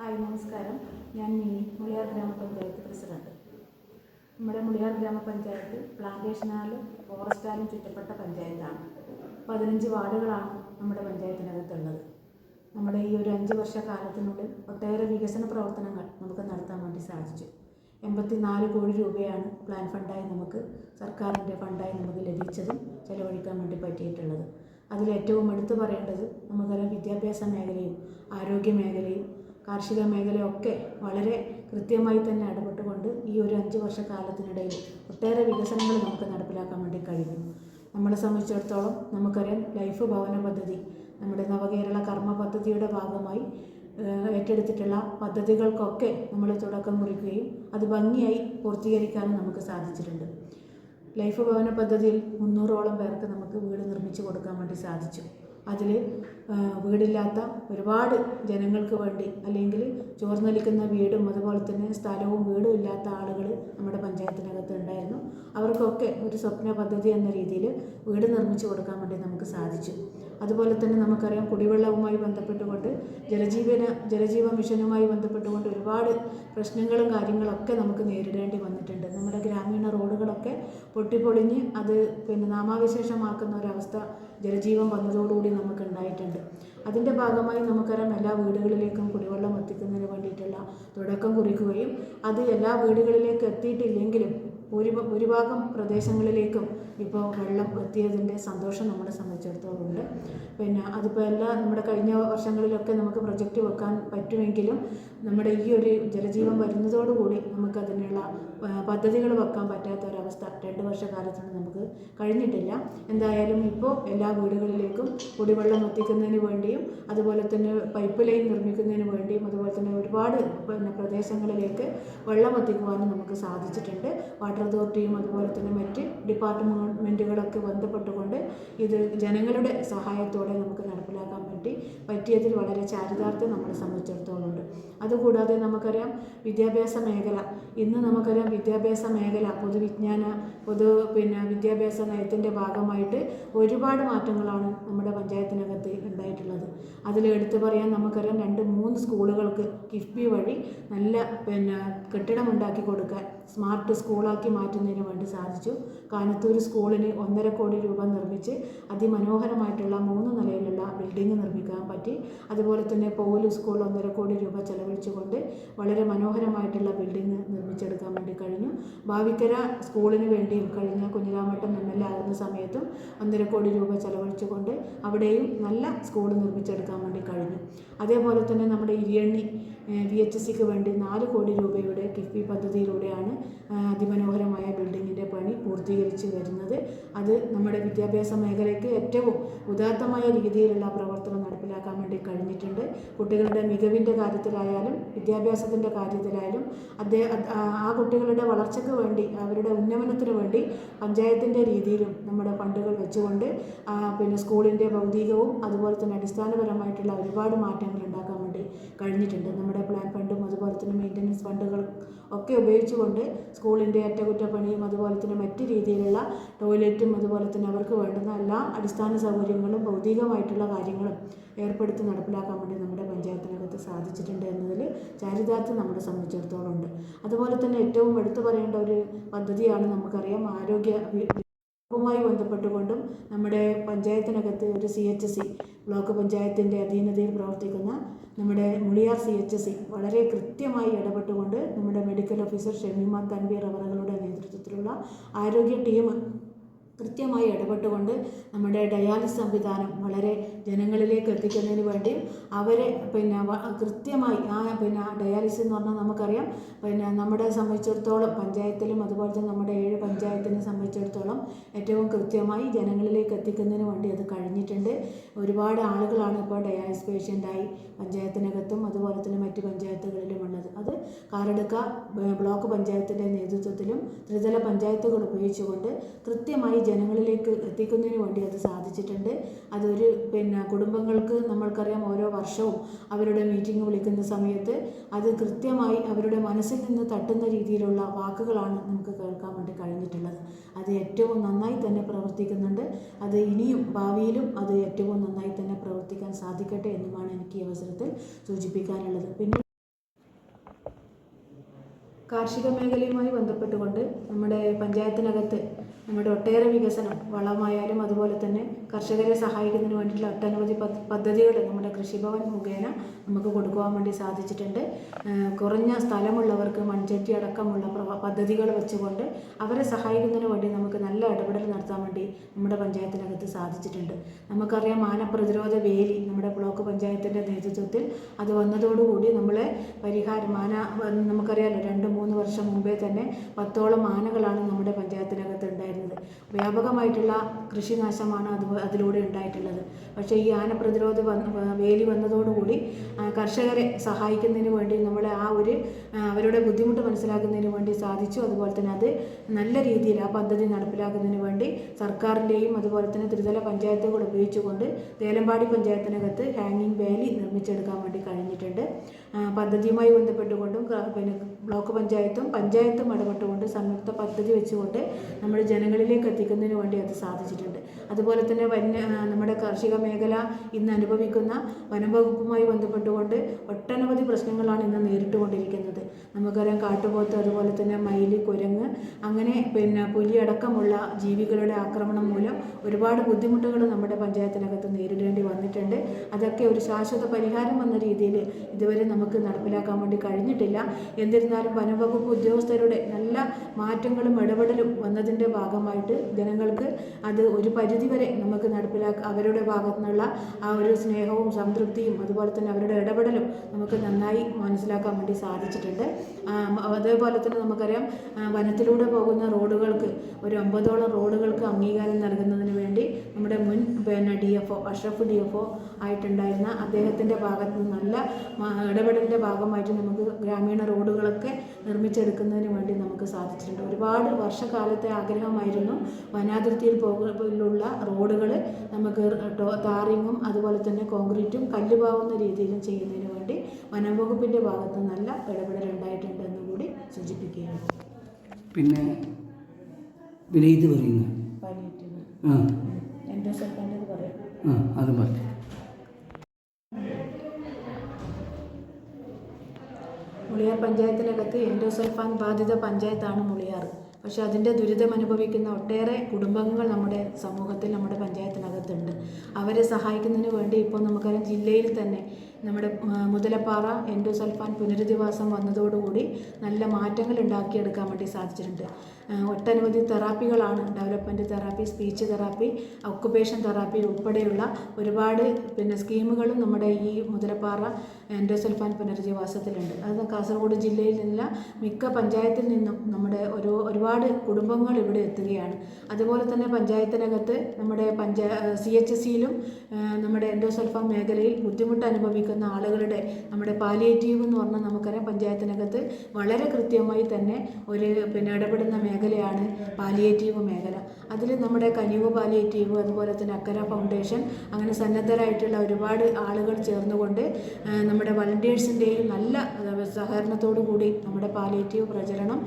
Hi നമസ്കാരം. ഞാൻ mini, Muliyar ഗ്രാമപഞ്ചായത്ത് പ്രസിഡന്റ്. നമ്മുടെ മുളിയാർ ഗ്രാമപഞ്ചായത്ത് പ്ലാന്റേഷനാലും ഫോറസ്റ്റാലും ചുറ്റപ്പെട്ട പഞ്ചായത്താണ്. 15 വാർഡുകളാണ് നമ്മുടെ പഞ്ചായത്തിനകത്തുള്ളത്. നമ്മുടെ ഈ ഒരു 5 വർഷക്കാലത്തിനുള്ളിൽ ഒട്ടേറെ വികസന പ്രവർത്തനങ്ങൾ നമുക്ക് നടത്താൻ വേണ്ടി സാധിച്ചു. 84 കോടി രൂപയാണ് പ്ലാൻ ഫണ്ടായി സർക്കാരിൻ്റെ ഫണ്ടായി നമുക്ക് ലഭിച്ചതും ചെലവഴിക്കാൻ വേണ്ടി പറ്റിയിട്ടുള്ളത്. അതിലേറ്റവും എടുത്തു പറയേണ്ടത് നമുക്കറിയാം, വിദ്യാഭ്യാസ മേഖലയും ആരോഗ്യ മേഖലയും കാർഷിക മേഖലയൊക്കെ വളരെ കൃത്യമായി തന്നെ ഇടപെട്ടുകൊണ്ട് ഈ ഒരു 5 വർഷക്കാലത്തിനിടയിൽ ഒട്ടേറെ വികസനങ്ങൾ നമുക്ക് നടപ്പിലാക്കാൻ വേണ്ടി കഴിഞ്ഞു. നമ്മളെ സംബന്ധിച്ചിടത്തോളം നമുക്കറിയാം, ലൈഫ് ഭവന പദ്ധതി നമ്മുടെ നവകേരള കർമ്മ പദ്ധതിയുടെ ഭാഗമായി ഏറ്റെടുത്തിട്ടുള്ള പദ്ധതികൾക്കൊക്കെ നമ്മൾ തുടക്കം കുറിക്കുകയും അത് ഭംഗിയായി പൂർത്തീകരിക്കാനും നമുക്ക് സാധിച്ചിട്ടുണ്ട്. ലൈഫ് ഭവന പദ്ധതിയിൽ 300ഓളം പേർക്ക് നമുക്ക് വീട് നിർമ്മിച്ചു കൊടുക്കാൻ വേണ്ടി സാധിച്ചു. അതിൽ വീടില്ലാത്ത ഒരുപാട് ജനങ്ങൾക്ക് വേണ്ടി, അല്ലെങ്കിൽ ചോർന്നൊലിക്കുന്ന വീടും അതുപോലെ തന്നെ സ്ഥലവും വീടും ഇല്ലാത്ത ആളുകൾ നമ്മുടെ പഞ്ചായത്തിനകത്ത് ഉണ്ടായിരുന്നു. അവർക്കൊക്കെ ഒരു സ്വപ്ന പദ്ധതി എന്ന രീതിയിൽ വീട് നിർമ്മിച്ചു കൊടുക്കാൻ വേണ്ടി നമുക്ക് സാധിച്ചു. അതുപോലെ തന്നെ നമുക്കറിയാം, കുടിവെള്ളവുമായി ബന്ധപ്പെട്ടുകൊണ്ട് ജലജീവ മിഷനുമായി ബന്ധപ്പെട്ടുകൊണ്ട് ഒരുപാട് പ്രശ്നങ്ങളും കാര്യങ്ങളൊക്കെ നമുക്ക് നേരിടേണ്ടി വന്നിട്ടുണ്ട്. നമ്മുടെ ഗ്രാമീണ റോഡുകളൊക്കെ പൊട്ടിപ്പൊളിഞ്ഞ് അത് നാമാവിശേഷമാക്കുന്ന ഒരവസ്ഥ ജലജീവൻ വന്നതോടുകൂടി നമുക്ക് ഉണ്ടായിട്ടുണ്ട്. അതിൻ്റെ ഭാഗമായി നമുക്കറിയാം, എല്ലാ വീടുകളിലേക്കും കുടിവെള്ളം എത്തിക്കുന്നതിന് വേണ്ടിയിട്ടുള്ള തുടക്കം കുറിക്കുകയും അത് എല്ലാ വീടുകളിലേക്ക് എത്തിയിട്ടില്ലെങ്കിലും ഭൂരിഭാഗം പ്രദേശങ്ങളിലേക്കും ഇപ്പോൾ വെള്ളം എത്തിയതിൻ്റെ സന്തോഷം നമ്മളെ സംബന്ധിച്ചിടത്തോളം ഉണ്ട്. അതിപ്പോൾ നമ്മുടെ കഴിഞ്ഞ വർഷങ്ങളിലൊക്കെ നമുക്ക് പ്രൊജക്റ്റ് വെക്കാൻ പറ്റുമെങ്കിലും നമ്മുടെ ഈ ഒരു ജലജീവൻ വരുന്നതോടുകൂടി നമുക്കതിനുള്ള പദ്ധതികൾ വെക്കാൻ പറ്റാത്തൊരവസ്ഥ 2 വർഷക്കാലത്തിന് നമുക്ക് കഴിഞ്ഞിട്ടില്ല. എന്തായാലും ഇപ്പോൾ എല്ലാ വീടുകളിലേക്കും കുടിവെള്ളം എത്തിക്കുന്നതിന് വേണ്ടിയും അതുപോലെ തന്നെ പൈപ്പ് ലൈൻ നിർമ്മിക്കുന്നതിന് വേണ്ടിയും അതുപോലെ തന്നെ ഒരുപാട് പ്രദേശങ്ങളിലേക്ക് വെള്ളം എത്തിക്കുവാനും നമുക്ക് സാധിച്ചിട്ടുണ്ട്. വാട്ടർ അതോറിറ്റിയും അതുപോലെ തന്നെ മറ്റ് ഡിപ്പാർട്ട്മെൻറ്റുകളൊക്കെ ബന്ധപ്പെട്ടുകൊണ്ട് ഇത് ജനങ്ങളുടെ സഹായത്തോടെ നമുക്ക് നടപ്പിലാക്കാൻ വേണ്ടി പറ്റിയതിൽ വളരെ ചാരിതാർത്ഥ്യം നമ്മളെ സംബന്ധിച്ചിടത്തോളം ഉണ്ട്. അതുകൂടാതെ നമുക്കറിയാം, വിദ്യാഭ്യാസ മേഖല ഇന്ന് നമുക്കറിയാം, വിദ്യാഭ്യാസ മേഖല വിദ്യാഭ്യാസ നയത്തിൻ്റെ ഭാഗമായിട്ട് ഒരുപാട് മാറ്റങ്ങളാണ് നമ്മുടെ പഞ്ചായത്തിനകത്ത് ഉണ്ടായിട്ടുള്ളത്. അതിൽ എടുത്തു പറയാൻ നമുക്കറിയാം, 2-3 സ്കൂളുകൾക്ക് കിഫ്ബി വഴി നല്ല കെട്ടിടമുണ്ടാക്കി കൊടുക്കാൻ, സ്മാർട്ട് സ്കൂളാക്കി മാറ്റുന്നതിന് വേണ്ടി സാധിച്ചു. കാനത്തൂർ സ്കൂളിന് 1.5 കോടി രൂപ നിർമ്മിച്ച് അതിമനോഹരമായിട്ടുള്ള 3 നിലയിലുള്ള ബിൽഡിംഗ് നിർമ്മിക്കാൻ പറ്റി. അതുപോലെ തന്നെ പൗല് സ്കൂൾ 1.5 കോടി രൂപ ചെലവഴിച്ചുകൊണ്ട് വളരെ മനോഹരമായിട്ടുള്ള ബിൽഡിംഗ് നിർമ്മിച്ചെടുക്കാൻ വേണ്ടി കഴിഞ്ഞു. ഭാവിക്കര സ്കൂളിന് വേണ്ടിയും കഴിഞ്ഞ കുഞ്ഞിരാമട്ടം MLA ആകുന്ന സമയത്തും 1.5 കോടി രൂപ ചെലവഴിച്ചുകൊണ്ട് അവിടെയും നല്ല സ്കൂൾ നിർമ്മിച്ചെടുക്കാൻ വേണ്ടി കഴിഞ്ഞു. അതേപോലെ തന്നെ നമ്മുടെ ഇരിയണ്ണി VHSക്ക് വേണ്ടി 4 കോടി രൂപയുടെ കിഫ്ബി പദ്ധതിയിലൂടെയാണ് അതിമനോഹരമായ ബിൽഡിങ്ങിൻ്റെ പണി പൂർത്തീകരിച്ച് വരുന്നത്. അത് നമ്മുടെ വിദ്യാഭ്യാസ മേഖലയ്ക്ക് ഏറ്റവും ഉദാത്തമായ രീതിയിലുള്ള പ്രവർത്തനം നടപ്പിലാക്കാൻ വേണ്ടി കഴിഞ്ഞിട്ടുണ്ട്. കുട്ടികളുടെ മികവിൻ്റെ കാര്യത്തിലായാലും വിദ്യാഭ്യാസത്തിൻ്റെ കാര്യത്തിലായാലും ആ കുട്ടികളുടെ വളർച്ചയ്ക്ക് വേണ്ടി, അവരുടെ ഉന്നമനത്തിന് വേണ്ടി പഞ്ചായത്തിൻ്റെ രീതിയിലും നമ്മുടെ ഫണ്ടുകൾ വെച്ചുകൊണ്ട് സ്കൂളിൻ്റെ ഭൗതികവും അതുപോലെ തന്നെ അടിസ്ഥാനപരമായിട്ടുള്ള ഒരുപാട് മാറ്റങ്ങൾ ഉണ്ടാക്കാൻ വേണ്ടി കഴിഞ്ഞിട്ടുണ്ട്. നമ്മുടെ പ്ലാൻ ഫണ്ടും അതുപോലെ തന്നെ മെയിൻ്റനൻസ് ഫണ്ടുകൾ ഒക്കെ ഉപയോഗിച്ചുകൊണ്ട് സ്കൂളിൻ്റെ അറ്റകുറ്റപ്പണിയും അതുപോലെ തന്നെ മറ്റ് രീതിയിലുള്ള ടോയ്ലറ്റും അതുപോലെ തന്നെ അവർക്ക് വേണ്ടുന്ന എല്ലാ അടിസ്ഥാന സൗകര്യങ്ങളും ഭൗതികമായിട്ടുള്ള കാര്യങ്ങളും ഏർപ്പെടുത്തി നടപ്പിലാക്കാൻ വേണ്ടി നമ്മുടെ പഞ്ചായത്തിനകത്ത് സാധിച്ചിട്ടുണ്ട് എന്നതിൽ ചാരിതാർത്ഥ്യം നമ്മളെ സംബന്ധിച്ചിടത്തോളം ഉണ്ട്. അതുപോലെ തന്നെ ഏറ്റവും എടുത്തു പറയേണ്ട ഒരു പദ്ധതിയാണ് നമുക്കറിയാം, വുമായി ബന്ധപ്പെട്ടുകൊണ്ടും നമ്മുടെ പഞ്ചായത്തിനകത്ത് ഒരു CHC ബ്ലോക്ക് പഞ്ചായത്തിൻ്റെ അധീനതയിൽ പ്രവർത്തിക്കുന്ന നമ്മുടെ മുളിയാർ CHC വളരെ കൃത്യമായി ഇടപെട്ടുകൊണ്ട് നമ്മുടെ മെഡിക്കൽ ഓഫീസർ ഷമീമ തൻവീർ അവരുടെ നേതൃത്വത്തിലുള്ള ആരോഗ്യ ടീം കൃത്യമായി ഇടപെട്ടുകൊണ്ട് നമ്മുടെ ഡയാലിസിസ് സംവിധാനം വളരെ ജനങ്ങളിലേക്ക് എത്തിക്കുന്നതിന് വേണ്ടി അവരെ കൃത്യമായി ഡയാലിസിസ് എന്ന് പറഞ്ഞാൽ നമുക്കറിയാം, നമ്മുടെ സംബന്ധിച്ചിടത്തോളം പഞ്ചായത്തിലും അതുപോലെ തന്നെ നമ്മുടെ 7 പഞ്ചായത്തിനെ സംബന്ധിച്ചിടത്തോളം ഏറ്റവും കൃത്യമായി ജനങ്ങളിലേക്ക് എത്തിക്കുന്നതിന് വേണ്ടി അത് കഴിഞ്ഞിട്ടുണ്ട്. ഒരുപാട് ആളുകളാണ് ഇപ്പോൾ ഡയാലിസിസ് പേഷ്യൻ്റായി പഞ്ചായത്തിനകത്തും അതുപോലെ തന്നെ മറ്റ് പഞ്ചായത്തുകളിലും ഉള്ളത്. അത് കാറടുക്ക ബ്ലോക്ക് പഞ്ചായത്തിൻ്റെ നേതൃത്വത്തിലും ത്രിതല പഞ്ചായത്തുകൾ ഉപയോഗിച്ചുകൊണ്ട് കൃത്യമായി ജനങ്ങളിലേക്ക് എത്തിക്കുന്നതിന് വേണ്ടി അത് സാധിച്ചിട്ടുണ്ട്. അതൊരു കുടുംബങ്ങൾക്ക് നമ്മൾക്കറിയാം, ഓരോ വർഷവും അവരുടെ മീറ്റിംഗ് വിളിക്കുന്ന സമയത്ത് അത് കൃത്യമായി അവരുടെ മനസ്സിൽ നിന്ന് തട്ടുന്ന രീതിയിലുള്ള വാക്കുകളാണ് നമുക്ക് കേൾക്കാൻ വേണ്ടി കഴിഞ്ഞിട്ടുള്ളത്. അത് ഏറ്റവും നന്നായി തന്നെ പ്രവർത്തിക്കുന്നുണ്ട്. അത് ഇനിയും ഭാവിയിലും അത് ഏറ്റവും നന്നായി തന്നെ പ്രവർത്തിക്കാൻ സാധിക്കട്ടെ എന്നുമാണ് എനിക്ക് ഈ അവസരത്തിൽ സൂചിപ്പിക്കാനുള്ളത്. പിന്നെ കാർഷിക മേഖലയുമായി ബന്ധപ്പെട്ടുകൊണ്ട് നമ്മുടെ പഞ്ചായത്തിനകത്ത് നമ്മുടെ ഒട്ടേറെ വികസനം, വളമായാലും അതുപോലെ തന്നെ കർഷകരെ സഹായിക്കുന്നതിന് വേണ്ടിയിട്ടുള്ള ഒട്ടനവധി പദ്ധതികൾ നമ്മുടെ കൃഷിഭവൻ മുഖേന നമുക്ക് കൊടുക്കുവാൻ വേണ്ടി സാധിച്ചിട്ടുണ്ട്. കുറഞ്ഞ സ്ഥലമുള്ളവർക്ക് മൺചട്ടി അടക്കമുള്ള പദ്ധതികൾ വെച്ചുകൊണ്ട് അവരെ സഹായിക്കുന്നതിന് വേണ്ടി നമുക്ക് നല്ല ഇടപെടൽ നടത്താൻ വേണ്ടി നമ്മുടെ പഞ്ചായത്തിനകത്ത് സാധിച്ചിട്ടുണ്ട്. നമുക്കറിയാം, മാനപ്രതിരോധ വേലി നമ്മുടെ ബ്ലോക്ക് പഞ്ചായത്തിൻ്റെ നേതൃത്വത്തിൽ അത് വന്നതോടുകൂടി നമ്മളെ നമുക്കറിയാമല്ലോ, 2-3 വർഷം മുമ്പേ തന്നെ 10ഓളം ആനകളാണ് നമ്മുടെ പഞ്ചായത്തിനകത്ത് ഉണ്ടായിരുന്നത്. വ്യാപകമായിട്ടുള്ള കൃഷിനാശമാണ് അതിലൂടെ ഉണ്ടായിട്ടുള്ളത്. പക്ഷേ ഈ ആന പ്രതിരോധ വേലി വന്നതോടുകൂടി കർഷകരെ സഹായിക്കുന്നതിന് വേണ്ടി നമ്മളെ അവരുടെ ബുദ്ധിമുട്ട് മനസ്സിലാക്കുന്നതിന് വേണ്ടി സാധിച്ചു. അതുപോലെ തന്നെ അത് നല്ല രീതിയിൽ ആ പദ്ധതി നടപ്പിലാക്കുന്നതിന് വേണ്ടി സർക്കാരിൻ്റെയും അതുപോലെ തന്നെ ത്രിതല പഞ്ചായത്തുകൾ ഉപയോഗിച്ചുകൊണ്ട് ദേലമ്പാടി പഞ്ചായത്തിനകത്ത് ഹാങ്ങിങ് വേലി നിർമ്മിച്ചെടുക്കാൻ വേണ്ടി കഴിഞ്ഞിട്ടുണ്ട്. പദ്ധതിയുമായി ബന്ധപ്പെട്ടുകൊണ്ടും പിന്നെ ബ്ലോക്ക് പഞ്ചായത്തും ഇടപെട്ടുകൊണ്ട് സംയുക്ത പദ്ധതി വെച്ചുകൊണ്ട് നമ്മൾ ജനങ്ങളിലേക്ക് എത്തിക്കുന്നതിന് വേണ്ടി അത് സാധിച്ചിട്ടുണ്ട്. അതുപോലെ തന്നെ നമ്മുടെ കാർഷിക മേഖല ഇന്ന് അനുഭവിക്കുന്ന വനംവകുപ്പുമായി ബന്ധപ്പെട്ടുകൊണ്ട് ഒട്ടനവധി പ്രശ്നങ്ങളാണ് ഇന്ന് നേരിട്ടുകൊണ്ടിരിക്കുന്നത്. നമുക്കറിയാം, കാട്ടുപോത്ത്, അതുപോലെ തന്നെ മയിൽ, കുരങ്ങ്, അങ്ങനെ പുലി അടക്കമുള്ള ജീവികളുടെ ആക്രമണം മൂലം ഒരുപാട് ബുദ്ധിമുട്ടുകൾ നമ്മുടെ പഞ്ചായത്തിനകത്ത് നേരിടേണ്ടി വന്നിട്ടുണ്ട്. അതൊക്കെ ഒരു ശാശ്വത പരിഹാരം എന്ന രീതിയിൽ ഇതുവരെ നമുക്ക് നടപ്പിലാക്കാൻ വേണ്ടി കഴിഞ്ഞിട്ടില്ല. എന്നിരുന്നാലും വനംവകുപ്പ് ഉദ്യോഗസ്ഥരുടെ നല്ല മാറ്റങ്ങളും ഇടപെടലും വന്നതിൻ്റെ ഭാഗമായിട്ട് ജനങ്ങൾക്ക് അത് ഒരു പരിധിവരെ നമുക്ക് അവരുടെ ഭാഗത്തു നിന്നുള്ള ആ ഒരു സ്നേഹവും സംതൃപ്തിയും അതുപോലെ തന്നെ അവരുടെ ഇടപെടലും നമുക്ക് നന്നായി മനസ്സിലാക്കാൻ വേണ്ടി സാധിച്ചിട്ടുണ്ട്. അതേപോലെ തന്നെ നമുക്കറിയാം, വനത്തിലൂടെ പോകുന്ന റോഡുകൾക്ക് ഒരു 50ഓളം റോഡുകൾക്ക് അംഗീകാരം നൽകുന്നതിന് വേണ്ടി നമ്മുടെ മുൻ DFO അഷ്റഫ് DFO ആയിട്ടുണ്ടായിരുന്ന അദ്ദേഹത്തിൻ്റെ ഭാഗത്ത് നിന്ന് നല്ല ഇടപെടലിൻ്റെ ഭാഗമായിട്ട് നമുക്ക് ഗ്രാമീണ റോഡുകളൊക്കെ നിർമ്മിച്ചെടുക്കുന്നതിന് വേണ്ടി നമുക്ക് സാധിച്ചിട്ടുണ്ട്. ഒരുപാട് വർഷക്കാലത്തെ ആഗ്രഹമായിരുന്നു വനാതിർത്തിയിൽ പോലുള്ള റോഡുകൾ നമുക്ക് ടാറിങ്ങും അതുപോലെ തന്നെ കോൺക്രീറ്റും കല്ലുപാവുന്ന രീതിയിലും ചെയ്യുന്നതിന് വേണ്ടി വനംവകുപ്പിൻ്റെ ഭാഗത്ത് നല്ല ഇടപെടൽ ഉണ്ടായിട്ടുണ്ട് എന്ന് കൂടി സൂചിപ്പിക്കുകയാണ്. പിന്നെ വിനീത് പറയുന്നു എൻ്റെ സർക്കാരിൻ്റെ പറയാം. അത് പറഞ്ഞു. മുളിയാർ പഞ്ചായത്തിനകത്ത് എൻഡോസൾഫാൻ ബാധിത പഞ്ചായത്താണ് മുളിയാർ. പക്ഷേ അതിൻ്റെ ദുരിതം അനുഭവിക്കുന്ന ഒട്ടേറെ കുടുംബങ്ങൾ നമ്മുടെ സമൂഹത്തിൽ, നമ്മുടെ പഞ്ചായത്തിനകത്തുണ്ട്. അവരെ സഹായിക്കുന്നതിന് വേണ്ടി ഇപ്പോൾ നമുക്കറിയാം, ജില്ലയിൽ തന്നെ നമ്മുടെ മുതലപ്പാറ എൻഡോസൾഫാൻ പുനരധിവാസം വന്നതോടുകൂടി നല്ല മാറ്റങ്ങൾ ഉണ്ടാക്കിയെടുക്കാൻ വേണ്ടി സാധിച്ചിട്ടുണ്ട്. ഒട്ടനവധി തെറാപ്പികളാണ്, development therapy, speech therapy, occupation therapy ഉൾപ്പെടെയുള്ള ഒരുപാട് സ്കീമുകളും നമ്മുടെ ഈ മുതലപ്പാറ എൻഡോസൾഫാൻ പുനരധിവാസത്തിലുണ്ട്. അത് കാസർഗോഡ് ജില്ലയിൽ നിന്നുള്ള മിക്ക പഞ്ചായത്തിൽ നിന്നും നമ്മുടെ ഒരുപാട് കുടുംബങ്ങൾ ഇവിടെ എത്തുകയാണ്. അതുപോലെ തന്നെ പഞ്ചായത്തിനകത്ത് നമ്മുടെ CHSയിലും നമ്മുടെ എൻഡോസൾഫാൻ മേഖലയിൽ ബുദ്ധിമുട്ട് അനുഭവിക്കുന്ന ആളുകളുടെ നമ്മുടെ പാലിയേറ്റീവ് എന്ന് പറഞ്ഞാൽ നമുക്കറിയാം, പഞ്ചായത്തിനകത്ത് വളരെ കൃത്യമായി തന്നെ ഒരു ഇടപെടുന്ന മേഖലയാണ് പാലിയേറ്റീവ് മേഖല. അതിൽ നമ്മുടെ കനിവ് പാലിയേറ്റീവ്, അതുപോലെ തന്നെ അക്കര ഫൗണ്ടേഷൻ, അങ്ങനെ സന്നദ്ധരായിട്ടുള്ള ഒരുപാട് ആളുകൾ ചേർന്നുകൊണ്ട് നമ്മുടെ വളണ്ടിയേഴ്സിൻ്റെയും നല്ല സഹകരണത്തോടു കൂടി നമ്മുടെ പാലിയേറ്റീവ് പ്രചരണം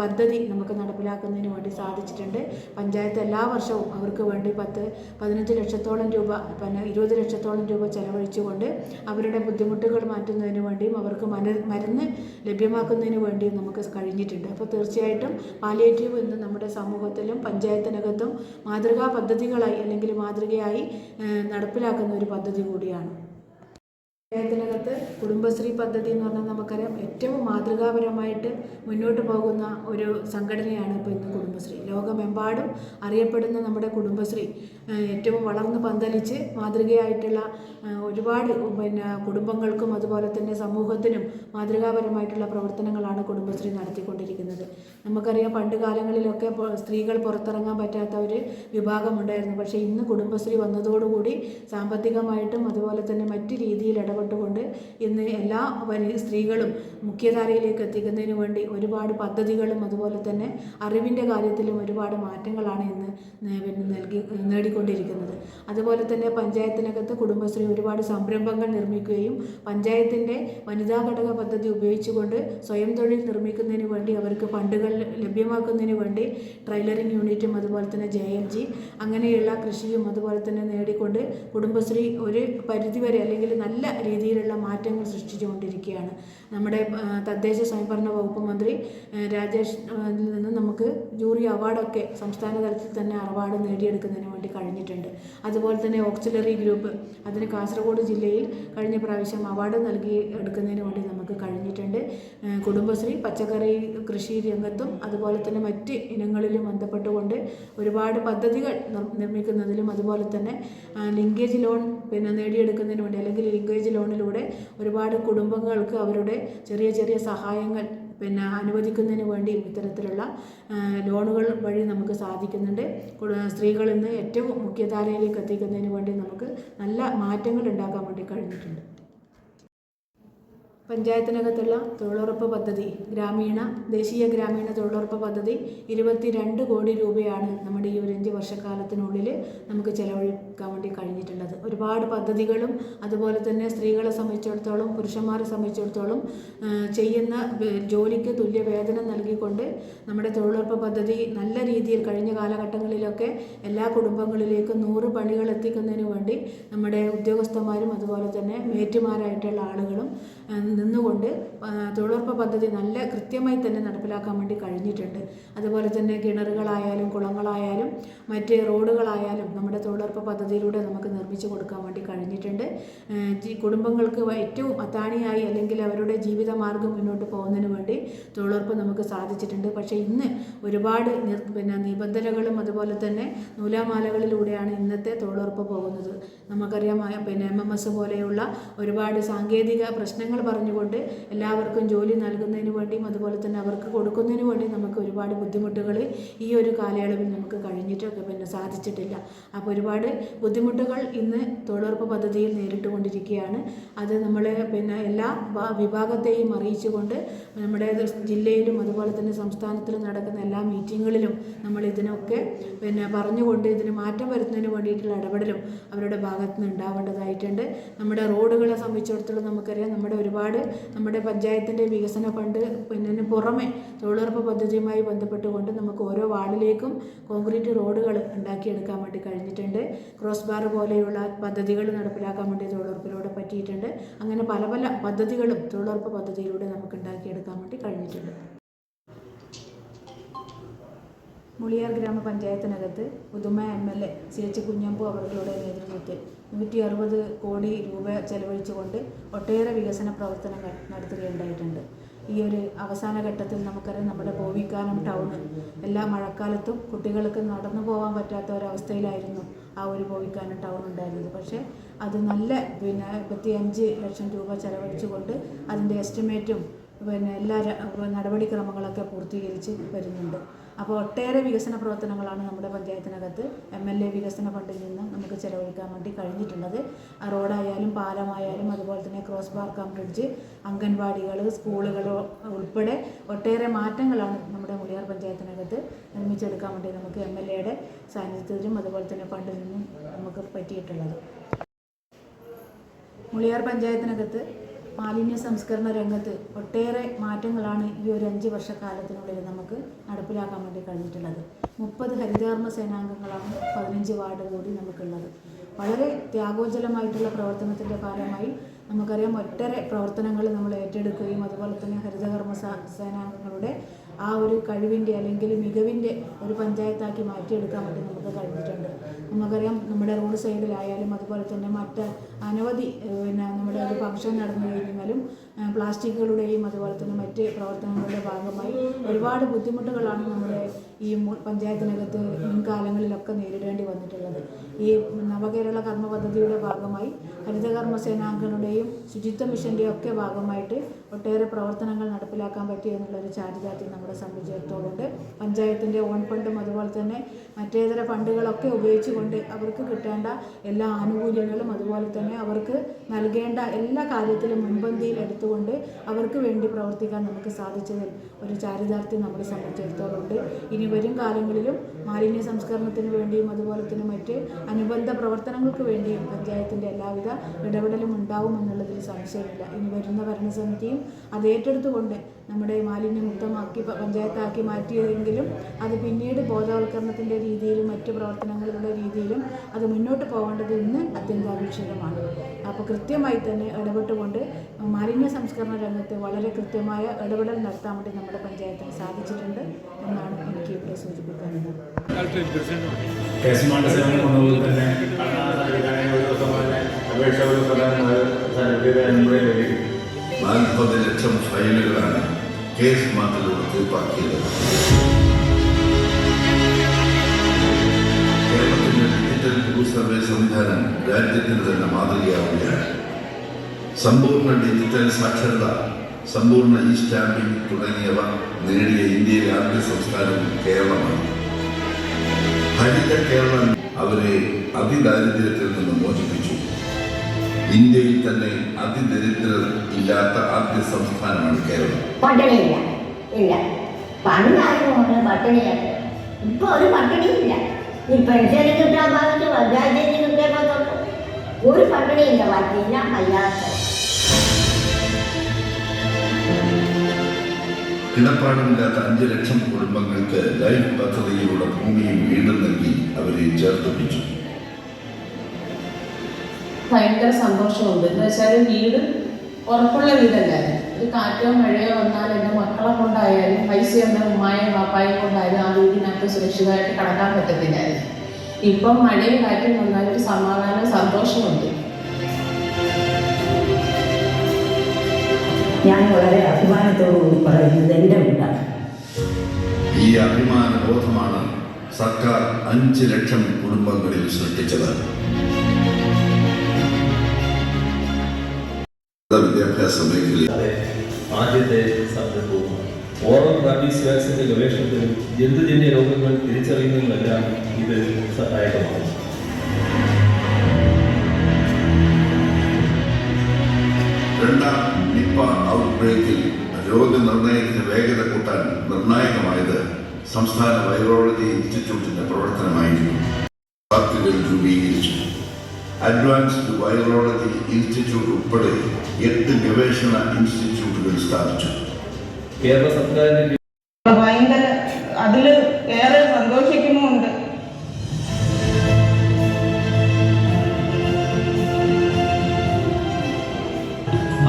പദ്ധതി നമുക്ക് നടപ്പിലാക്കുന്നതിന് വേണ്ടി സാധിച്ചിട്ടുണ്ട്. പഞ്ചായത്ത് എല്ലാ വർഷവും അവർക്ക് വേണ്ടി 15 ലക്ഷത്തോളം രൂപ 20 ലക്ഷത്തോളം രൂപ ചെലവഴിച്ചുകൊണ്ട് അവരുടെ ബുദ്ധിമുട്ടുകൾ മാറ്റുന്നതിന് വേണ്ടിയും അവർക്ക് മരുന്ന് ലഭ്യമാക്കുന്നതിന് വേണ്ടിയും നമുക്ക് കഴിഞ്ഞിട്ടുണ്ട്. അപ്പോൾ തീർച്ചയായിട്ടും പാലിയേറ്റീവ് ഇന്ന് നമ്മുടെ സമൂഹത്തിലും പഞ്ചായത്തിനകത്തും മാതൃകാ പദ്ധതികളായി അല്ലെങ്കിൽ മാതൃകയായി നടപ്പിലാക്കുന്ന ഒരു പദ്ധതി കൂടിയാണ്. പഞ്ചായത്തിനകത്ത് കുടുംബശ്രീ പദ്ധതി എന്ന് പറഞ്ഞാൽ നമുക്കറിയാം, ഏറ്റവും മാതൃകാപരമായിട്ട് മുന്നോട്ട് പോകുന്ന ഒരു സംഘടനയാണ് ഇപ്പോൾ ഇന്ന് കുടുംബശ്രീ. ലോകമെമ്പാടും അറിയപ്പെടുന്ന നമ്മുടെ കുടുംബശ്രീ ഏറ്റവും വളർന്ന് പന്തലിച്ച് മാതൃകയായിട്ടുള്ള ഒരുപാട് കുടുംബങ്ങൾക്കും അതുപോലെ തന്നെ സമൂഹത്തിനും മാതൃകാപരമായിട്ടുള്ള പ്രവർത്തനങ്ങളാണ് കുടുംബശ്രീ നടത്തിക്കൊണ്ടിരിക്കുന്നത്. നമുക്കറിയാം, പണ്ട് കാലങ്ങളിലൊക്കെ സ്ത്രീകൾ പുറത്തിറങ്ങാൻ പറ്റാത്ത ഒരു വിഭാഗമുണ്ടായിരുന്നു. പക്ഷേ ഇന്ന് കുടുംബശ്രീ വന്നതോടുകൂടി സാമ്പത്തികമായിട്ടും അതുപോലെ തന്നെ മറ്റ് രീതിയിൽ ഇടപെട്ടുകൊണ്ട് ഇന്ന് എല്ലാ സ്ത്രീകളും മുഖ്യധാരയിലേക്ക് എത്തിക്കുന്നതിന് വേണ്ടി ഒരുപാട് പദ്ധതികളും അതുപോലെ തന്നെ അറിവിൻ്റെ കാര്യത്തിൽ കാര്യത്തിലും ഒരുപാട് മാറ്റങ്ങളാണ് ഇന്ന് നേടിക്കൊണ്ടിരിക്കുന്നത്. അതുപോലെ തന്നെ പഞ്ചായത്തിനകത്ത് കുടുംബശ്രീ ഒരുപാട് സംരംഭങ്ങൾ നിർമ്മിക്കുകയും പഞ്ചായത്തിൻ്റെ വനിതാ ഘടക പദ്ധതി ഉപയോഗിച്ചുകൊണ്ട് സ്വയം തൊഴിൽ നിർമ്മിക്കുന്നതിന് വേണ്ടി അവർക്ക് ഫണ്ടുകൾ ലഭ്യമാക്കുന്നതിന് വേണ്ടി ട്രെയിലറിംഗ് യൂണിറ്റും അതുപോലെ തന്നെ JLG അങ്ങനെയുള്ള കൃഷിയും അതുപോലെ തന്നെ നേടിക്കൊണ്ട് കുടുംബശ്രീ ഒരു പരിധിവരെ അല്ലെങ്കിൽ നല്ല രീതിയിലുള്ള മാറ്റങ്ങൾ സൃഷ്ടിച്ചുകൊണ്ടിരിക്കുകയാണ്. നമ്മുടെ തദ്ദേശ സ്വയംഭരണ വകുപ്പ് മന്ത്രി രാജേഷ് നിന്ന് നമുക്ക് ജൂറി അവാർഡൊക്കെ സംസ്ഥാന തലത്തിൽ തന്നെ അവാർഡ് നേടിയെടുക്കുന്നതിന് വേണ്ടി കഴിഞ്ഞിട്ടുണ്ട്. അതുപോലെ തന്നെ ഓക്സിലറി ഗ്രൂപ്പ് അതിന് കാസർഗോഡ് ജില്ലയിൽ കഴിഞ്ഞ പ്രാവശ്യം അവാർഡ് നൽകി എടുക്കുന്നതിന് വേണ്ടി നമുക്ക് കഴിഞ്ഞിട്ടുണ്ട്. കുടുംബശ്രീ പച്ചക്കറി കൃഷി രംഗത്തും അതുപോലെ തന്നെ മറ്റ് ഇനങ്ങളിലും ബന്ധപ്പെട്ടുകൊണ്ട് ഒരുപാട് പദ്ധതികൾ നിർമ്മിക്കുന്നതിലും അതുപോലെ തന്നെ ലിങ്കേജ് ലോൺ നേടിയെടുക്കുന്നതിന് വേണ്ടി അല്ലെങ്കിൽ ലിങ്കേജ് ലോണിലൂടെ ഒരുപാട് കുടുംബങ്ങൾക്ക് അവരുടെ ചെറിയ ചെറിയ സഹായങ്ങൾ അനുവദിക്കുന്നതിന് വേണ്ടി ഇത്തരത്തിലുള്ള ലോണുകൾ വഴി നമുക്ക് സാധിക്കുന്നുണ്ട്. സ്ത്രീകൾ ഇന്ന് ഏറ്റവും മുഖ്യധാരയിലേക്ക് എത്തിക്കുന്നതിന് വേണ്ടി നമുക്ക് നല്ല മാറ്റങ്ങൾ ഉണ്ടാക്കാൻ വേണ്ടി കഴിഞ്ഞിട്ടുണ്ട്. പഞ്ചായത്തിനകത്തുള്ള തൊഴിലുറപ്പ് പദ്ധതി ദേശീയ ഗ്രാമീണ തൊഴിലുറപ്പ് പദ്ധതി 22 കോടി രൂപയാണ് നമ്മുടെ ഈ ഒരു 5 വർഷക്കാലത്തിനുള്ളിൽ നമുക്ക് ചെലവഴിക്കാൻ വേണ്ടി കഴിഞ്ഞിട്ടുള്ളത്. ഒരുപാട് പദ്ധതികളും അതുപോലെ തന്നെ സ്ത്രീകളെ സംബന്ധിച്ചിടത്തോളം പുരുഷന്മാരെ സംബന്ധിച്ചിടത്തോളം ചെയ്യുന്ന ജോലിക്ക് തുല്യ വേതനം നൽകിക്കൊണ്ട് നമ്മുടെ തൊഴിലുറപ്പ് പദ്ധതി നല്ല രീതിയിൽ കഴിഞ്ഞ കാലഘട്ടങ്ങളിലൊക്കെ എല്ലാ കുടുംബങ്ങളിലേക്കും 100 പണികൾ എത്തിക്കുന്നതിന് വേണ്ടി നമ്മുടെ ഉദ്യോഗസ്ഥന്മാരും അതുപോലെ തന്നെ മേറ്റുമാരായിട്ടുള്ള ആളുകളും നിന്നുകൊണ്ട് തൊഴിലുറപ്പ് പദ്ധതി നല്ല കൃത്യമായി തന്നെ നടപ്പിലാക്കാൻ വേണ്ടി കഴിഞ്ഞിട്ടുണ്ട്. അതുപോലെ തന്നെ കിണറുകളായാലും കുളങ്ങളായാലും മറ്റ് റോഡുകളായാലും നമ്മുടെ തൊഴിലുറപ്പ് പദ്ധതിയിലൂടെ നമുക്ക് നിർമ്മിച്ചു കൊടുക്കാൻ വേണ്ടി കഴിഞ്ഞിട്ടുണ്ട്. കുടുംബങ്ങൾക്ക് ഏറ്റവും അത്താണിയായി അല്ലെങ്കിൽ അവരുടെ ജീവിതമാർഗം മുന്നോട്ട് പോകുന്നതിന് വേണ്ടി തൊഴിലുറപ്പ് നമുക്ക് സാധിച്ചിട്ടുണ്ട്. പക്ഷേ ഇന്ന് ഒരുപാട് നിബന്ധനകളും അതുപോലെ തന്നെ നൂലാമാലകളിലൂടെയാണ് ഇന്നത്തെ തൊഴിലുറപ്പ് പോകുന്നത്. നമുക്കറിയാം MMS പോലെയുള്ള ഒരുപാട് സാങ്കേതിക പ്രശ്നങ്ങൾ പറഞ്ഞുകൊണ്ട് എല്ലാവർക്കും ജോലി നൽകുന്നതിന് വേണ്ടിയും അതുപോലെ തന്നെ അവർക്ക് കൊടുക്കുന്നതിന് വേണ്ടി നമുക്ക് ഒരുപാട് ബുദ്ധിമുട്ടുകൾ ഈ ഒരു കാലയളവിൽ നമുക്ക് സാധിച്ചിട്ടില്ല. അപ്പോൾ ഒരുപാട് ബുദ്ധിമുട്ടുകൾ ഇന്ന് തൊഴിലുറപ്പ് പദ്ധതിയിൽ നേരിട്ടുകൊണ്ടിരിക്കുകയാണ്. അത് നമ്മൾ എല്ലാ വിഭാഗത്തെയും അറിയിച്ചുകൊണ്ട് നമ്മുടെ ജില്ലയിലും അതുപോലെ തന്നെ സംസ്ഥാനത്തിലും നടക്കുന്ന എല്ലാ മീറ്റിങ്ങുകളിലും നമ്മൾ ഇതിനൊക്കെ പറഞ്ഞുകൊണ്ട് ഇതിന് മാറ്റം വരുത്തുന്നതിന് വേണ്ടിയിട്ടുള്ള ഇടപെടലും അവരുടെ ഭാഗത്ത് നിന്ന് ഉണ്ടാവേണ്ടതായിട്ടുണ്ട്. നമ്മുടെ റോഡുകളെ സംബന്ധിച്ചിടത്തോളം നമുക്കറിയാം നമ്മുടെ പഞ്ചായത്തിൻ്റെ വികസന ഫണ്ട് പുറമെ തൊഴിലുറപ്പ് പദ്ധതിയുമായി ബന്ധപ്പെട്ടുകൊണ്ട് നമുക്ക് ഓരോ വാർഡിലേക്കും കോൺക്രീറ്റ് റോഡുകൾ ഉണ്ടാക്കിയെടുക്കാൻ വേണ്ടി കഴിഞ്ഞിട്ടുണ്ട്. ക്രോസ് ബാർ പോലെയുള്ള പദ്ധതികൾ നടപ്പിലാക്കാൻ വേണ്ടി തൊഴിലുറപ്പിലൂടെ പറ്റിയിട്ടുണ്ട്. അങ്ങനെ പല പല പദ്ധതികളും തൊഴിലുറപ്പ് പദ്ധതിയിലൂടെ നമുക്ക് ഉണ്ടാക്കിയെടുക്കാൻ വേണ്ടി കഴിഞ്ഞിട്ടുണ്ട്. മുളിയാർ ഗ്രാമപഞ്ചായത്തിനകത്ത് പുതുമ MLA CH കുഞ്ഞമ്പു അവരുടെ നേതൃത്വത്തിൽ 160 കോടി രൂപ ചെലവഴിച്ചുകൊണ്ട് ഒട്ടേറെ വികസന പ്രവർത്തനങ്ങൾ നടത്തുകയുണ്ടായിട്ടുണ്ട്. ഈ ഒരു അവസാന ഘട്ടത്തിൽ നമുക്കറിയാം നമ്മുടെ കോവിക്കാനം ടൗണ് എല്ലാ മഴക്കാലത്തും കുട്ടികൾക്ക് നടന്നു പോകാൻ പറ്റാത്ത ഒരവസ്ഥയിലായിരുന്നു ആ ഒരു കോവിക്കാനം ടൗൺ ഉണ്ടായിരുന്നത്. പക്ഷേ അത് നല്ല 25 ലക്ഷം രൂപ ചെലവഴിച്ചുകൊണ്ട് അതിൻ്റെ എസ്റ്റിമേറ്റും എല്ലാ നടപടിക്രമങ്ങളൊക്കെ പൂർത്തീകരിച്ച് വരുന്നുണ്ട്. അപ്പോൾ ഒട്ടേറെ വികസന പ്രവർത്തനങ്ങളാണ് നമ്മുടെ പഞ്ചായത്തിനകത്ത് MLA വികസന ഫണ്ടിൽ നിന്ന് നമുക്ക് ചെലവഴിക്കാൻ വേണ്ടി കഴിഞ്ഞിട്ടുള്ളത്. റോഡായാലും പാലമായാലും അതുപോലെ തന്നെ ക്രോസ് ബാർ കം ബ്രിഡ്ജ്, അംഗൻവാടികൾ, സ്കൂളുകൾ ഉൾപ്പെടെ ഒട്ടേറെ മാറ്റങ്ങളാണ് നമ്മുടെ മുളിയാർ പഞ്ചായത്തിനകത്ത് നിർമ്മിച്ചെടുക്കാൻ വേണ്ടി നമുക്ക് MLAയുടെ സാന്നിധ്യത്തിലും അതുപോലെ തന്നെ ഫണ്ടിൽ നിന്നും നമുക്ക് പറ്റിയിട്ടുള്ളത്. മുളിയാർ പഞ്ചായത്തിനകത്ത് മാലിന്യ സംസ്കരണ രംഗത്ത് ഒട്ടേറെ മാറ്റങ്ങളാണ് ഈ ഒരു 5 വർഷക്കാലത്തിനുള്ളിൽ നമുക്ക് നടപ്പിലാക്കാൻ വേണ്ടി കഴിഞ്ഞിട്ടുള്ളത്. 30 ഹരിതകർമ്മ സേനാംഗങ്ങളാണ് 15 വാർഡ് കൂടി നമുക്കുള്ളത്. വളരെ ത്യാഗോജ്വലമായിട്ടുള്ള പ്രവർത്തനത്തിൻ്റെ ഭാഗമായി നമുക്കറിയാം ഒട്ടേറെ പ്രവർത്തനങ്ങൾ നമ്മൾ ഏറ്റെടുക്കുകയും അതുപോലെ തന്നെ ഹരിതകർമ്മ സേനാംഗങ്ങളുടെ ആ ഒരു കഴിവിൻ്റെ അല്ലെങ്കിൽ മികവിൻ്റെ ഒരു പഞ്ചായത്താക്കി മാറ്റിയെടുക്കാൻ വേണ്ടി നമുക്ക് കഴിഞ്ഞിട്ടുണ്ട്. നമുക്കറിയാം നമ്മുടെ റോഡ് സൈഡിലായാലും അതുപോലെ തന്നെ മറ്റ് അനവധി നമ്മുടെ ഒരു ഫംഗ്ഷൻ നടന്നു കഴിഞ്ഞാലും പ്ലാസ്റ്റിക്കുകളുടെയും അതുപോലെ തന്നെ മറ്റ് പ്രവർത്തനങ്ങളുടെ ഭാഗമായി ഒരുപാട് ബുദ്ധിമുട്ടുകളാണ് നമ്മുടെ ഈ പഞ്ചായത്തിനകത്ത് മുൻകാലങ്ങളിലൊക്കെ നേരിടേണ്ടി വന്നിട്ടുള്ളത്. ഈ നവകേരള കർമ്മ പദ്ധതിയുടെ ഭാഗമായി ഹരിതകർമ്മ സേനാംഗങ്ങളുടെയും ശുചിത്വ മിഷൻ്റെയും ഒക്കെ ഭാഗമായിട്ട് ഒട്ടേറെ പ്രവർത്തനങ്ങൾ നടപ്പിലാക്കാൻ പറ്റി എന്നുള്ളൊരു ചാരിതാർത്ഥ്യം നമ്മളെ സംബന്ധിച്ചിടത്തോളമുണ്ട്. പഞ്ചായത്തിൻ്റെ ഓൺ ഫണ്ടും അതുപോലെ തന്നെ മറ്റേതര ഫണ്ടുകളൊക്കെ ഉപയോഗിച്ചുകൊണ്ട് അവർക്ക് കിട്ടേണ്ട എല്ലാ ആനുകൂല്യങ്ങളും അതുപോലെ തന്നെ അവർക്ക് നൽകേണ്ട എല്ലാ കാര്യത്തിലും മുൻപന്തിയിൽ എടുത്തുകൊണ്ട് അവർക്ക് വേണ്ടി പ്രവർത്തിക്കാൻ നമുക്ക് സാധിച്ചതിൽ ഒരു ചാരിതാർത്ഥ്യം നമ്മളെ സംബന്ധിച്ചിടത്തോളമുണ്ട്. ഇനി വരും കാലങ്ങളിലും മാലിന്യ സംസ്കരണത്തിന് വേണ്ടിയും അതുപോലെ തന്നെ മറ്റ് അനുബന്ധ പ്രവർത്തനങ്ങൾക്ക് വേണ്ടിയും പഞ്ചായത്തിൻ്റെ എല്ലാവിധ ഇടപെടലും ഉണ്ടാവുമെന്നുള്ളതിൽ സംശയമില്ല. ഇനി വരുന്ന ഭരണസമിതിയും അത് ഏറ്റെടുത്തുകൊണ്ട് നമ്മുടെ മാലിന്യമുക്തമാക്കി പഞ്ചായത്താക്കി മാറ്റിയതെങ്കിലും അത് പിന്നീട് ബോധവൽക്കരണത്തിൻ്റെ രീതിയിലും മറ്റ് പ്രവർത്തനങ്ങളുടെ രീതിയിലും അത് മുന്നോട്ട് പോകേണ്ടത് ഇന്ന് അത്യന്താപേക്ഷിതമാണ്. അപ്പോൾ കൃത്യമായി തന്നെ ഇടപെട്ടുകൊണ്ട് മാലിന്യ സംസ്കരണ രംഗത്ത് വളരെ കൃത്യമായ ഇടപെടൽ നടത്താൻ വേണ്ടി നമ്മുടെ പഞ്ചായത്തിന് സാധിച്ചിട്ടുണ്ട് എന്നാണ് എനിക്ക് ഇവിടെ സൂചിപ്പിക്കാനുള്ളത്. $40 ലക്ഷം ഫയലുകളാണ് കേസ് മാറ്റിലൂടെ തീർപ്പാക്കിയത്. കേരളത്തിന്റെ ഡിജിറ്റൽ ഭൂസർവേ സംവിധാനം രാജ്യത്തിന് തന്നെ മാതൃകയാവുകയാണ്. സമ്പൂർണ്ണ ഡിജിറ്റൽ സാക്ഷരത, സമ്പൂർണ്ണ ഇ സ്റ്റാമ്പിംഗ് തുടങ്ങിയവ നേടിയ ഇന്ത്യയിലെ ആദ്യ സംസ്ഥാനം കേരളമാണ്. ഹരിത കേരളം അവരെ അതിദാരിദ്ര്യത്തിൽ നിന്ന് മോചിപ്പിച്ചു. ഇന്ത്യയിൽ തന്നെ അതിദരിദ്രർ ഇല്ലാത്ത ആദ്യ സംസ്ഥാനമാണ് കേരളം. പട്ടിണിയില്ല, ഇല്ല. പണ്ടായിരുന്നു പട്ടിണിയാണ്. ഇപ്പൊ ഒരു പട്ടിണിയില്ല. ഈ പെൻഷൻ കിട്ടാൻ ഭാഗത്ത് പഞ്ചായത്തിന് കിട്ടിയപ്പോ തൊട്ട് ഒരു പട്ടിണിയില്ല. പറ്റില്ല അല്ലാത്ത കിടപ്പാടമില്ലാത്ത 5 ലക്ഷം കുടുംബങ്ങൾക്ക് ലൈഫ് പദ്ധതിയിലൂടെ ഭൂമിയും വീടും നൽകി അവരെ ചേർത്തുപിടിച്ചു. ഭയങ്കര സന്തോഷമുണ്ട്. എന്ന് വെച്ചാൽ വീട് ഉറപ്പുള്ള വീടല്ലായിരുന്നു. ഒരു കാറ്റോ മഴയോ വന്നാൽ എൻ്റെ മക്കളെ കൊണ്ടായാലും പൈസ എൻ്റെ ഉമ്മായും പാപ്പായും കൊണ്ടായാലും ആ വീടിനകത്ത് സുരക്ഷിതമായിട്ട് കടക്കാൻ പറ്റത്തില്ലായിരുന്നു. ഇപ്പം മഴയും കാറ്റും വന്നാൽ ഒരു സമാധാനം സന്തോഷമുണ്ട്. ഞാൻ വളരെ അഭിമാനത്തോടുകൂടി പറയുന്നത് എൻ്റെ വീടാണ്. ഈ അഭിമാന ബോധമാണ് സർക്കാർ 5 ലക്ഷം കുടുംബങ്ങളിൽ സൃഷ്ടിച്ചത്. വിദ്യാഭ്യാസ മേഖലയിൽ ആദ്യത്തെ സംരംഭവും ഓറൽ റാബീസ് വാക്സിന്റെ ഗവേഷണത്തിലും ജന്തുജന്യ രോഗങ്ങൾ തിരിച്ചറിയുന്നതിലെല്ലാം ഇത് സഹായകമാണ്. രണ്ടാം നിപ്പ ഔട്ട്ബ്രേക്കിൽ രോഗനിർണയത്തിന് വേഗത കൂട്ടാൻ നിർണായകമായത് സംസ്ഥാന വൈറോളജി ഇൻസ്റ്റിറ്റ്യൂട്ടിന്റെ പ്രവർത്തനമായിരുന്നു. പാർക്കുകൾ രൂപീകരിച്ചു. അഡ്വാൻസ്ഡ് വൈറോളജി ഇൻസ്റ്റിറ്റ്യൂട്ട് ഉൾപ്പെടെ 8 ഗവേഷണ ഇൻസ്റ്റിറ്റ്യൂട്ടുകൾ സ്ഥാപിച്ചു. കേരള സർക്കാരിന്റെ ഭയങ്കര അതിൽ ഏറെ സന്തോഷിക്കുന്നുമുണ്ട്.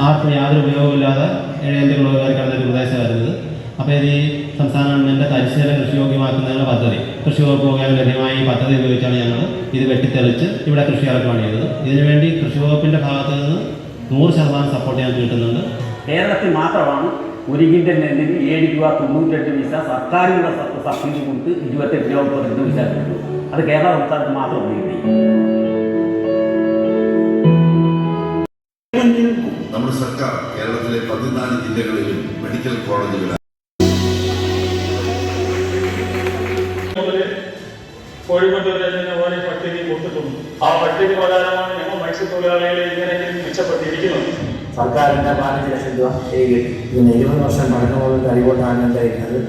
ആർക്കും യാതൊരു ഉപയോഗമില്ലാതെ എഴുപതുകളുകാർ കിടന്നൊരു പ്രദേശമായിരുന്നത്. അപ്പോൾ ഇത് ഈ സംസ്ഥാന ഗവൺമെൻറ് തരിശീല കൃഷിയോഗ്യമാക്കുന്നതിനുള്ള പദ്ധതി കൃഷി വകുപ്പ് മുഖേന ലഭ്യമായ ഈ പദ്ധതി ഉപയോഗിച്ചാണ് ഞങ്ങൾ ഇത് വെട്ടിത്തെളിച്ച് ഇവിടെ കൃഷി ഇറക്കുവാണ് ചെയ്തത്. ഇതിനുവേണ്ടി കൃഷി വകുപ്പിൻ്റെ ഭാഗത്ത് നിന്ന് 100% സപ്പോർട്ട് ഞങ്ങൾക്ക് കിട്ടുന്നുണ്ട്. കേരളത്തിൽ മാത്രമാണ് 1 കിൻഡൽ നെല്ലിന് 7 രൂപ 98 പൈസ സർക്കാരിനുള്ള സബ്സിഡി കൊടുത്ത് 28 രൂപ 32 പൈസ കിട്ടും. അത് കേരള സംസ്ഥാനത്ത് മാത്രം ഉപയോഗിക്കും. നമ്മുടെ സർക്കാർ കേരളത്തിലെ 14 ജില്ലകളിലും മെഡിക്കൽ കോളേജുകൾ കോഴിക്കോട് പോലെ പട്ടിക കൊടുത്തിട്ടുണ്ട്. ആ പട്ടിക പ്രകാരമാണ് ഞങ്ങൾ മത്സ്യത്തൊഴിലാളികളെ ഇങ്ങനെയെങ്കിലും മെച്ചപ്പെട്ടിരിക്കുന്നത്. സർക്കാരിൻ്റെ 15 ലക്ഷം രൂപ ഇതിന് 20 വർഷം പഠനവും കഴിവുകൊണ്ടാണ് കഴിക്കുന്നത്.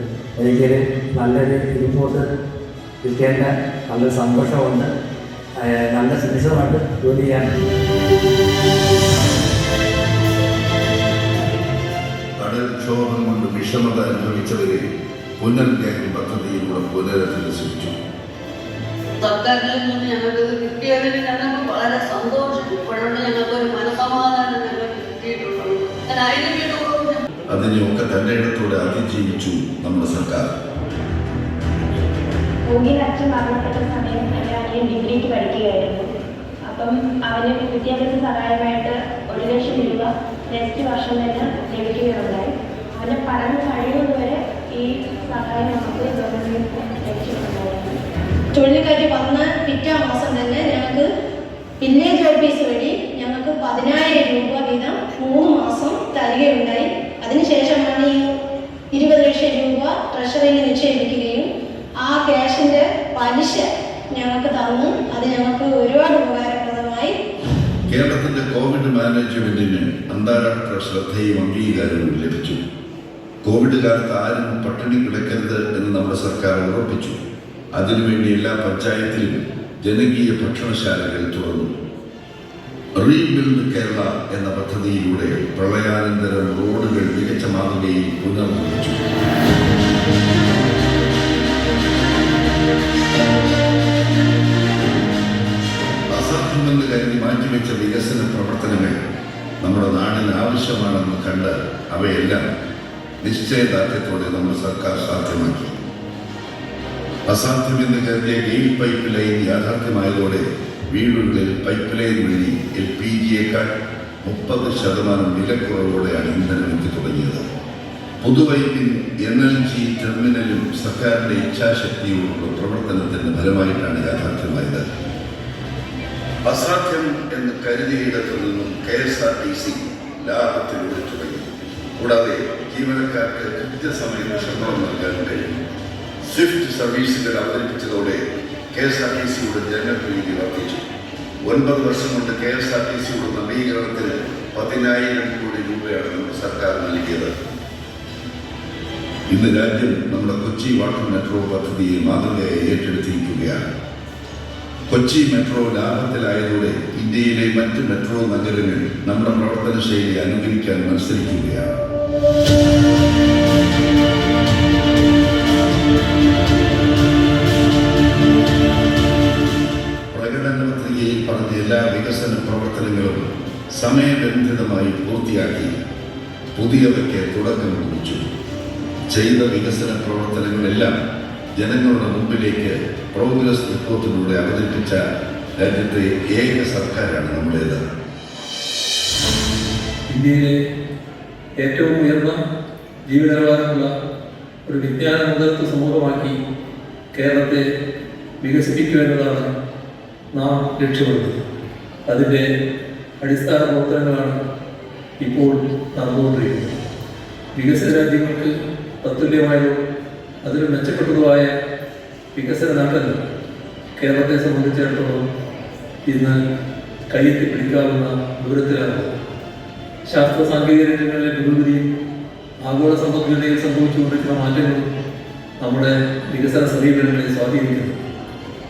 എനിക്കൊരു നല്ലൊരു റിപ്പോർട്ട് കിട്ടേണ്ട നല്ലൊരു സന്തോഷമുണ്ട്. നല്ല സുരക്ഷിതമായിട്ട് ജോലി ചെയ്യാൻ. കടൽക്ഷോഭം കൊണ്ട് വിഷമത അനുഭവിച്ചവരെ പുനർഗേഹം പദ്ധതിയിലൂടെ പുനരധിവസിച്ചു. സർക്കാരിൽ നിന്ന് ഞങ്ങൾക്ക് കിട്ടിയതിന് ഞങ്ങൾക്ക് വളരെ സന്തോഷം. ഇപ്പോഴുണ്ട് ഞങ്ങൾക്കൊരു മനസമാധാനം ഞങ്ങൾക്ക് കിട്ടിയിട്ടുള്ളൂ. അതിനെയൊക്കെ തന്റെ ഇടത്തോടെ അതിജീവിച്ചു നമ്മുടെ സർക്കാർ. അച്ഛൻ മരണപ്പെട്ട സമയം എൻ്റെ അനിയൻ ഡിഗ്രിക്ക് പഠിക്കുകയായിരുന്നു. അപ്പം അവന് വിദ്യാഭ്യാസ സഹായമായിട്ട് 1 ലക്ഷം രൂപ നെക്സ്റ്റ് വർഷം തന്നെ ലഭിക്കുകയുണ്ടായി. അവൻ്റെ പഠനം കഴിയുന്നതുവരെ ഈ സഹായം നമുക്ക് ഗവൺമെൻറ് ലഭിച്ചിട്ടുണ്ടായിരുന്നു. ചുഴലിക്കാറ്റ് വന്ന് പിറ്റേ മാസം തന്നെ ഞങ്ങൾക്ക് വില്ലേജ് ഓഫീസ് വഴി ഞങ്ങൾക്ക് 10,000 രൂപ വീതം 3 മാസം തരികയുണ്ടായി. പലിശ ഞങ്ങൾക്ക് തന്നു. അത് ഞങ്ങൾക്ക് ഒരുപാട് ഉപകാരപ്രദമായി. കേരളത്തിന്റെ കോവിഡ് മാനേജ്മെന്റിന് അന്താരാഷ്ട്ര ശ്രദ്ധയും അംഗീകാരവും ലഭിച്ചു. കോവിഡ് കാലത്ത് ആരും പട്ടിണി കിടക്കരുത് എന്ന് നമ്മുടെ സർക്കാർ ഉറപ്പിച്ചു. അതിനുവേണ്ടി എല്ലാ പഞ്ചായത്തിലും ജനകീയ ഭക്ഷണശാലകൾ തുറന്നു. റീബിൽഡ് കേരള എന്ന പദ്ധതിയിലൂടെ പ്രളയാനന്തരം റോഡുകൾ മികച്ച മാതൃകയിൽ പുനർനിർമ്മിച്ചു. അസാധ്യമെന്ന് കരുതി മാറ്റിവെച്ച വികസന പ്രവർത്തനങ്ങൾ നമ്മുടെ നാടിന് ആവശ്യമാണെന്ന് കണ്ട് അവയെല്ലാം നിശ്ചയദാർഢ്യത്തോടെ നമ്മുടെ സർക്കാർ സാധ്യമാക്കി. അസാധ്യമെന്ന് കരുതിയ ഗെയിൽ പൈപ്പ് ലൈൻ യാഥാർത്ഥ്യമായതോടെ വീടുകളിൽ പൈപ്പ് ലൈൻ വഴി LPGയേക്കാൾ 30% വിലക്കുറവോടെയാണ് ഇന്ധനം എത്തി തുടങ്ങിയത്. പുതുവൈപ്പിൻ NLG ടെർമിനലും സർക്കാരിന്റെ ഇച്ഛാശക്തിയോടുള്ള പ്രവർത്തനത്തിന്റെ ഫലമായിട്ടാണ് യാഥാർത്ഥ്യമായത്. അസാധ്യം എന്ന് കരുതിയിടത്തു നിന്നും KSRTC ലാഭത്തിലൂടെ തുടങ്ങി. കൂടാതെ ജീവനക്കാർക്ക് കൃത്യസമയത്ത് ശമ്പളം നൽകാൻ കഴിയും. സ്വിഫ്റ്റ് സർവീസുകൾ അവതരിപ്പിച്ചതോടെ KSRTCയുടെ ജനപ്രീതി വർദ്ധിച്ചു. 9 വർഷം കൊണ്ട് KSRTCയുടെ നവീകരണത്തിന് 10,000 കോടി രൂപയാണ് നമ്മുടെ സർക്കാർ നൽകിയത്. ഇന്ന് രാജ്യം നമ്മുടെ കൊച്ചി വാട്ടർ മെട്രോ പദ്ധതിയെ മാതൃകയായി ഏറ്റെടുത്തിരിക്കുകയാണ്. കൊച്ചി മെട്രോ ലാഭത്തിലായതോടെ ഇന്ത്യയിലെ മറ്റ് മെട്രോ നഗരങ്ങൾ നമ്മുടെ പ്രവർത്തന ശൈലി അനുകരിക്കാൻ മത്സരിക്കുകയാണ്. പ്രകടന പത്രികയിൽ പറഞ്ഞ എല്ലാ വികസന പ്രവർത്തനങ്ങളും സമയബന്ധിതമായി പൂർത്തിയാക്കി പുതിയവയ്ക്ക് തുടക്കം കുറിച്ചു. ചെയ്ത വികസന പ്രവർത്തനങ്ങളെല്ലാം ജനങ്ങളുടെ മുമ്പിലേക്ക് പ്രോഗ്രസ് റിപ്പോർട്ടിലൂടെ അവതരിപ്പിച്ച രാജ്യത്തെ ഏക സർക്കാരാണ് നമ്മുടേത്. ഇന്ത്യയിലെ ഏറ്റവും ഉയർന്ന ജീവനിലവാരമുള്ള ഒരു വിജ്ഞാന മുതൽക്ക് സമൂഹമാക്കി കേരളത്തെ വികസിപ്പിക്കുക എന്നതാണ് നാം ലക്ഷ്യമിടുന്നത്. അതിൻ്റെ അടിസ്ഥാന പ്രവർത്തനങ്ങളാണ് ഇപ്പോൾ നടന്നുകൊണ്ടിരിക്കുന്നത്. വികസിത രാജ്യങ്ങൾക്ക് തത്തുല്യമായോ അതിലും മെച്ചപ്പെട്ടതുമായ വികസന നേട്ടങ്ങൾ കേരളത്തെ സംബന്ധിച്ചിടത്തോളം ഇന്ന് കയ്യെത്തി പിടിക്കാവുന്ന ദൂരത്തിലാണ്. ശാസ്ത്ര സാങ്കേതിക രംഗങ്ങളിലെ പുരോഗതിയും ആഗോള സമ്പദ്ഘടനയിൽ സംഭവിച്ചുകൊണ്ടിരിക്കുന്ന മാറ്റങ്ങളും നമ്മുടെ വികസന സമീപനങ്ങളെ സ്വാധീനിക്കുന്നു.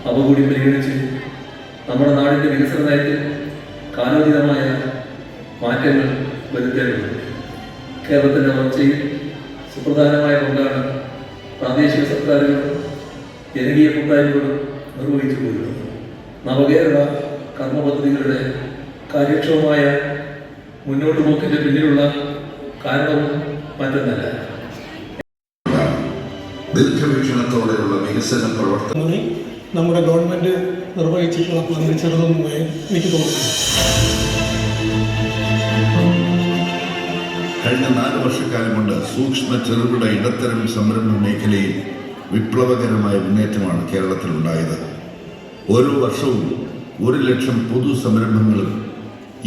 അവ കൂടി പരിഗണിച്ച് നമ്മുടെ നാടിൻ്റെ വികസന നയത്തിൽ കാലോചിതമായ മാറ്റങ്ങൾ വരുത്തേണ്ടതുണ്ട്. കേരളത്തിൻ്റെ വളർച്ചയിൽ സുപ്രധാനമായ പങ്കാണ് പ്രാദേശിക സർക്കാരുകളും ജനകീയ കൂട്ടായ്മകളും നിർവഹിച്ചു പോരുന്നത്. നവകേരള കർമ്മ പദ്ധതികളുടെ കാര്യക്ഷമമായ മുന്നോട്ട് പോക്കിൻ്റെ പിന്നിലുള്ള കാരണവും മറ്റൊന്നല്ല. ദീർഘവീക്ഷണത്തോടെയുള്ള വികസന പ്രവർത്തനങ്ങളിൽ നമ്മുടെ ഗവൺമെൻറ് നിർവഹിച്ചിട്ടുള്ള പങ്ക് ചെറുതൊന്നുമായി എനിക്ക് തോന്നുന്നു. കഴിഞ്ഞ 4 വർഷക്കാലം കൊണ്ട് സൂക്ഷ്മ ചെറുകിട ഇടത്തരം സംരംഭ മേഖലയിൽ വിപ്ലവകരമായ മുന്നേറ്റമാണ് കേരളത്തിലുണ്ടായത്. ഓരോ വർഷവും 1 ലക്ഷം പുതു സംരംഭങ്ങളും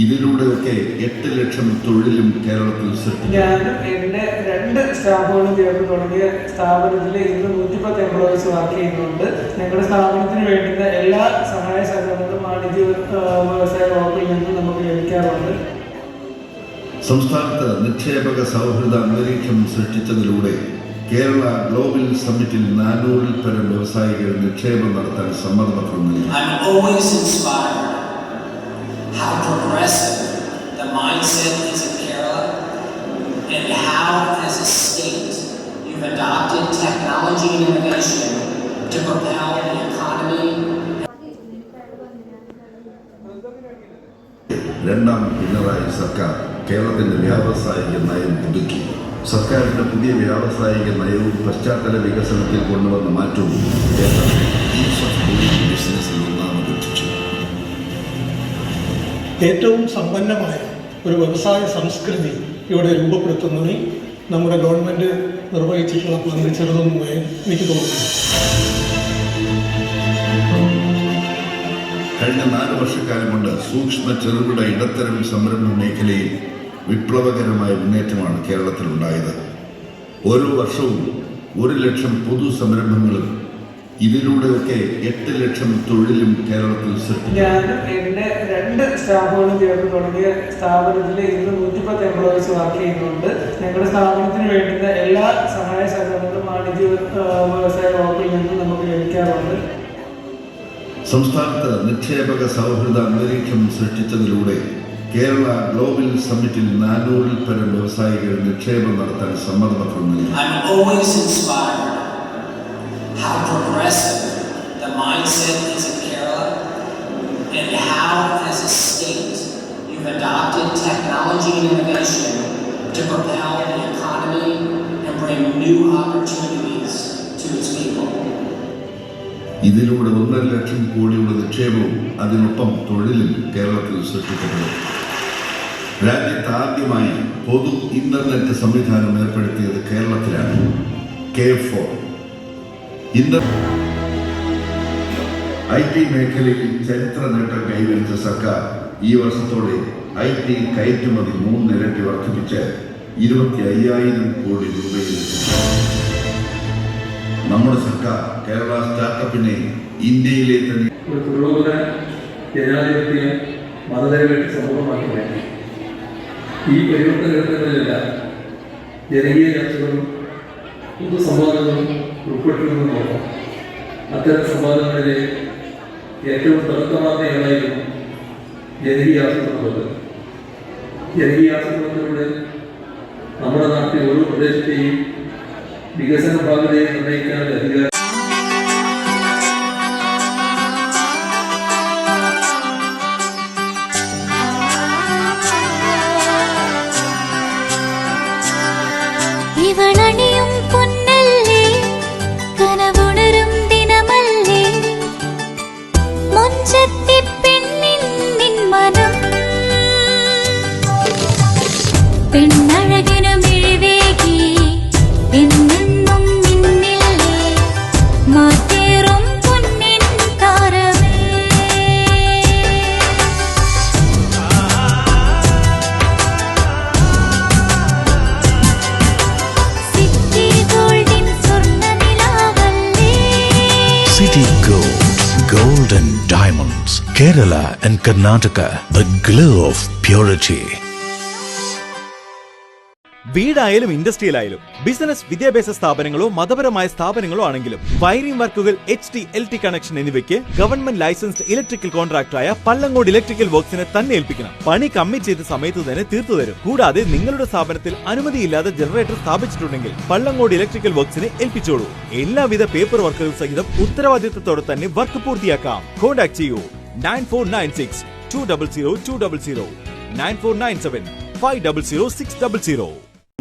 ഇതിലൂടെയൊക്കെ 8 ലക്ഷം തൊഴിലും കേരളത്തിൽ സൃഷ്ടിച്ചു. ഞാൻ എൻ്റെ 2 സ്റ്റാഫുകളും ചേർന്ന് തുടങ്ങിയ സ്ഥാപനത്തിൽ ഇന്ന് 110 എംപ്ലോയീസ് വർക്ക് ചെയ്യുന്നുണ്ട്. ഞങ്ങളുടെ സ്ഥാപനത്തിന് വേണ്ടുന്ന എല്ലാ സഹായ സഹകരണങ്ങളും വാണിജ്യ വ്യവസായ വകുപ്പിൽ നിന്ന് നമുക്ക് ലഭിക്കാറുണ്ട്. സംസ്ഥാനത്ത് നിക്ഷേപക സൗഹൃദ അന്തരീക്ഷം സൃഷ്ടിച്ചതിലൂടെ കേരള ഗ്ലോബൽ സമ്മിറ്റിൽ 400-ൽ പരം വ്യവസായികൾ നിക്ഷേപം നടത്താൻ സമ്മതപത്രം നൽകി. How progressive the mindset is in Kerala and how as a state you've adopted technology and innovation to propel the economy. രണ്ടാം പിണറായി സർക്കാർ കേരളത്തിന്റെ വ്യാവസായിക നയം പുതുക്കി. സർക്കാരിന്റെ പുതിയ വ്യാവസായിക നയവും പശ്ചാത്തല വികസനത്തിൽ കൊണ്ടുവന്ന മാറ്റവും കേരളത്തെ ബിസിനസ്സിൽ ഒന്നാമതെത്തിച്ചു. ഏറ്റവും സമ്പന്നമായ ഒരു വ്യവസായ സംസ്കൃതി ഇവിടെ രൂപപ്പെടുത്തുന്നതിൽ നമ്മുടെ ഗവൺമെൻറ് നിർവഹിച്ചിട്ടുള്ള പങ്ക് ചെറുതൊന്നുമായി എനിക്ക് തോന്നുന്നു. കഴിഞ്ഞ 4 വർഷക്കാലം കൊണ്ട് സൂക്ഷ്മ ചെറുകിട ഇടത്തരം സംരംഭ മേഖലയിൽ വിപ്ലവകരമായ മുന്നേറ്റമാണ് കേരളത്തിലുണ്ടായത്. ഓരോ വർഷവും 1 ലക്ഷം പുതു സംരംഭങ്ങളും ഇതിലൂടെയൊക്കെ 8 ലക്ഷം തൊഴിലും കേരളത്തിൽ സൃഷ്ടിച്ചു. ഞാനും എൻ്റെ 2 സ്റ്റാഫുകളും ചേർന്ന് തുടങ്ങിയ സ്ഥാപനത്തിൽ ഇന്ന് 110 എംപ്ലോയീസ് വർക്ക് ചെയ്യുന്നുണ്ട്. ഞങ്ങളുടെ സ്ഥാപനത്തിന് വേണ്ടുന്ന എല്ലാ സഹായ സഹകരണങ്ങളും വാണിജ്യ വ്യവസായ വകുപ്പിൽ നിന്ന് നമുക്ക് ലഭിക്കാറുണ്ട്. സംസ്ഥാനത്ത് നിക്ഷേപക സൗഹൃദ അന്തരീക്ഷം സൃഷ്ടിച്ചതിലൂടെ കേരള ഗ്ലോബൽ സമ്മിറ്റിൽ 400-ൽ പരം വ്യവസായികൾ നിക്ഷേപം നടത്താൻ സമ്മതപത്രം നൽകി. I'm always inspired how progressive the mindset is in Kerala and how as a state you've adopted technology and innovation to propel the economy and bring new opportunities to its people. ഇതിലൂടെ 1.5 ലക്ഷം കോടിയുടെ നിക്ഷേപവും അതിനൊപ്പം തൊഴിലും കേരളത്തിൽ സൃഷ്ടിക്കപ്പെടും. രാജ്യത്ത് ആദ്യമായി പൊതു internet സംവിധാനം ഏർപ്പെടുത്തിയത് കേരളത്തിലാണ്. K4 IT മേഖലയിൽ ചരിത്ര നേട്ടം കൈവരിച്ച സർക്കാർ ഈ വർഷത്തോടെ IT കയറ്റുമതി 3 ഇരട്ടി വർദ്ധിപ്പിച്ച് 25,000 കോടി രൂപയിലെത്തി. നമ്മുടെ സർക്കാർ കേരള സ്റ്റാർട്ടപ്പിനെ ഇന്ത്യയിലെ തന്നെ ഒരു പുരോഗമന ജനാധിപത്യ മതനിരപേക്ഷ സമൂഹമാക്കി മാറ്റി. ഈ പരിവർത്തന ഘട്ടങ്ങളിലെല്ലാം ജനകീയ ചർച്ചകളും പൊതുസംവാദങ്ങളും ഉൾപ്പെട്ടിരുന്നു നോക്കാം. അത്തരം സംവാദങ്ങളിലെ ഏറ്റവും തുടക്കമാർന്നയാളായിരുന്നു ജനകീയാസൂത്രണ പദ്ധതി. ജനകീയാസൂത്രണത്തിലൂടെ നമ്മുടെ നാട്ടിൽ ഓരോ പ്രദേശത്തെയും വികസന ഭാഗതയെ നിർണ്ണയിക്കാനുള്ള അധികാരം ഇവളണിയും പൊന്നല്ലേ കനവുണരും ദിനമല്ലേ മുഞ്ചത്തി പെണ്ണിൻ നിൻ മനം പെണ്ണഴകിനു മിഴിവേകി എന്നെന്നും നിന്നില്ലേ മാറ്റേറും പൊന്നിൻ താരമേ സിറ്റി ഗോൾഡിൻ സ്വർണ്ണനിലാവല്ലേ City Gold and Diamonds, Kerala and Karnataka, the glow of purity. വീടായാലും ഇൻഡസ്ട്രിയലായാലും ബിസിനസ് വിദ്യാഭ്യാസ സ്ഥാപനങ്ങളോ മതപരമായ സ്ഥാപനങ്ങളോ ആണെങ്കിലും വയറിംഗ് വർക്കുകൾ HT LT കണക്ഷൻ എന്നിവയ്ക്ക് ഗവൺമെന്റ് ലൈസൻസ്ഡ് ഇലക്ട്രിക്കൽ കോൺട്രാക്ടറായ പള്ളങ്ങോട് ഇലക്ട്രിക്കൽ വർക്സിനെ തന്നെ ഏൽപ്പിക്കണം. പണി കമ്മിറ്റ് ചെയ്ത സമയത്ത് തന്നെ തീർത്തു തരും. കൂടാതെ നിങ്ങളുടെ സ്ഥാപനത്തിൽ അനുമതിയില്ലാതെ ജനറേറ്റർ സ്ഥാപിച്ചിട്ടുണ്ടെങ്കിൽ പള്ളങ്ങോട് ഇലക്ട്രിക്കൽ വർക്സിനെ ഏൽപ്പിച്ചോളൂ. എല്ലാവിധ പേപ്പർ വർക്കുകൾ സഹിതം ഉത്തരവാദിത്തത്തോടെ തന്നെ വർക്ക് പൂർത്തിയാക്കാം. കോൺടാക്ട് ചെയ്യൂ 9496 200 200 9497 500 600.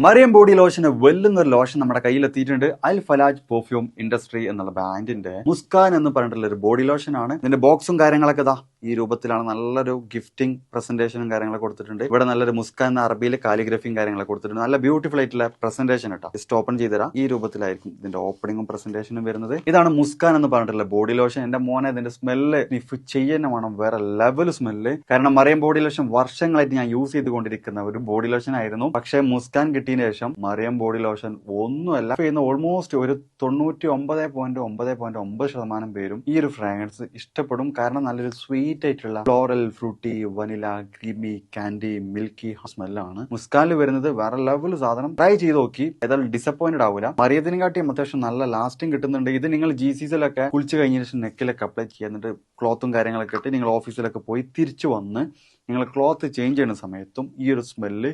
മറിയം ബോഡി ലോഷന് വെല്ലുന്നൊരു ലോഷൻ നമ്മുടെ കയ്യിലെത്തിയിട്ടുണ്ട്. അൽ ഫലാജ് പെർഫ്യൂം ഇൻഡസ്ട്രി എന്നുള്ള ബ്രാൻഡിന്റെ മുസ്കാൻ എന്ന് പറഞ്ഞിട്ടുള്ള ഒരു ബോഡി ലോഷൻ ആണ്. ഇതിന്റെ ബോക്സും കാര്യങ്ങളൊക്കെ ഇതാ ഈ രൂപത്തിലാണ്. നല്ലൊരു ഗിഫ്റ്റിംഗ് പ്രസന്റേഷനും കാര്യങ്ങളൊക്കെ കൊടുത്തിട്ടുണ്ട്. ഇവിടെ നല്ലൊരു മുസ്കാൻ എന്ന അറബിയിൽ കാലിഗ്രഫിയും കാര്യങ്ങളൊക്കെ കൊടുത്തിട്ടുണ്ട്. നല്ല ബ്യൂട്ടിഫുൾ ആയിട്ടുള്ള പ്രസന്റേഷൻ കേട്ടോ. ജസ്റ്റ് ഓപ്പൺ ചെയ്തുതരാം. ഈ രൂപത്തിലായിരിക്കും ഇതിന്റെ ഓപ്പണിങ്ങും പ്രസന്റേഷനും വരുന്നത്. ഇതാണ് മുസ്കാൻ എന്ന് പറഞ്ഞിട്ടുള്ള ബോഡി ലോഷൻ. എന്റെ മോനെ ഇതിന്റെ സ്മെല്ല് സ്നിഫ് ചെയ്യുന്ന വേണം, വേറെ ലെവൽ സ്മെല്ല്. കാരണം മറിയം ബോഡി ലോഷൻ വർഷങ്ങളായിട്ട് ഞാൻ യൂസ് ചെയ്തുകൊണ്ടിരിക്കുന്ന ഒരു ബോഡി ലോഷൻ ആയിരുന്നു. പക്ഷേ മുസ്കാൻ കിട്ടിയതിന് ശേഷം മറിയം ബോഡി ലോഷൻ ഒന്നുമല്ല ചെയ്യുന്ന ഓൾമോസ്റ്റ് ഒരു 99.9% പേരും ഈ ഒരു ഫ്രാഗ്രൻസ് ഇഷ്ടപ്പെടും. കാരണം നല്ലൊരു സ്വീറ്റ് ആയിട്ടുള്ള floral, fruity, vanilla, creamy, candy, milky സ്മെല്ലാണ് മുസ്കാനിൽ വരുന്നത്. വേറെ ലെവൽ സാധനം. ട്രൈ ചെയ്ത് നോക്കി, ഏതായാലും ഡിസപ്പോയിന്റഡ് ആവില്ല. മറിയത്തിനെ കാട്ടിയും അത്യാവശ്യം നല്ല ലാസ്റ്റിംഗ് കിട്ടുന്നുണ്ട്. ഇത് നിങ്ങൾ GCസിലൊക്കെ കുളിച്ച് കഴിഞ്ഞതിന് ശേഷം നെക്കിലൊക്കെ അപ്ലൈ ചെയ്യുന്നുണ്ട്. ക്ലോത്തും കാര്യങ്ങളൊക്കെ ഇട്ട് നിങ്ങൾ ഓഫീസിലൊക്കെ പോയി തിരിച്ചു വന്ന് നിങ്ങൾ ക്ലോത്ത് ചേഞ്ച് ചെയ്യുന്ന സമയത്തും ഈ ഒരു സ്മെല്ല്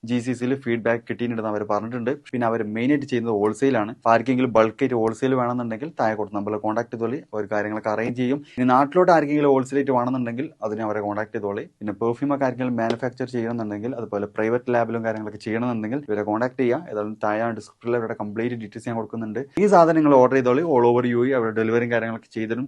GCസിൽ ഫീഡ്ബാക്ക് കിട്ടിയിട്ടുണ്ടെന്ന് അവർ പറഞ്ഞിട്ടുണ്ട്. പിന്നെ അവർ മെയിനായിട്ട് ചെയ്യുന്നത് ഹോൾസെയിലാണ്. ആർക്കെങ്കിലും ബൾക്കായിട്ട് ഹോൾസെയിൽ വേണമെന്നുണ്ടെങ്കിൽ താഴെ കൊടുത്ത് നമ്മളെ കോൺടാക്ട് ചെയ്തോളി. അവർ കാര്യങ്ങളൊക്കെ അറേഞ്ച് ചെയ്യും. ഇനി നാട്ടിലോട്ട് ആർക്കെങ്കിലും ഹോൾസെയിലായിട്ട് വേണമെന്നുണ്ടെങ്കിൽ അതിനെ അവരെ കോൺടാക്ട് ചെയ്തോളി. പിന്നെ പെർഫ്യൂമൊക്കെ ആർക്കെങ്കിലും മാനുഫാക്ചർ ചെയ്യണമെന്നുണ്ടെങ്കിൽ അതുപോലെ പ്രൈവറ്റ് ലാബിലും കാര്യങ്ങളൊക്കെ ചെയ്യണമെന്നുണ്ടെങ്കിൽ ഇവരെ കോൺടാക്ട് ചെയ്യുക. ഏതായാലും താഴെ ഡിസ്ക്രിപ്ഷനിൽ അവരുടെ കംപ്ലീറ്റ് ഡീറ്റെയിൽസ് ഞാൻ കൊടുക്കുന്നുണ്ട്. ഈ സാധനം നിങ്ങൾ ഓർഡർ ചെയ്തോളി. ഓൾ ഓവർ UAE അവരുടെ ഡെലിവറിയും കാര്യങ്ങളൊക്കെ ചെയ്തിടും.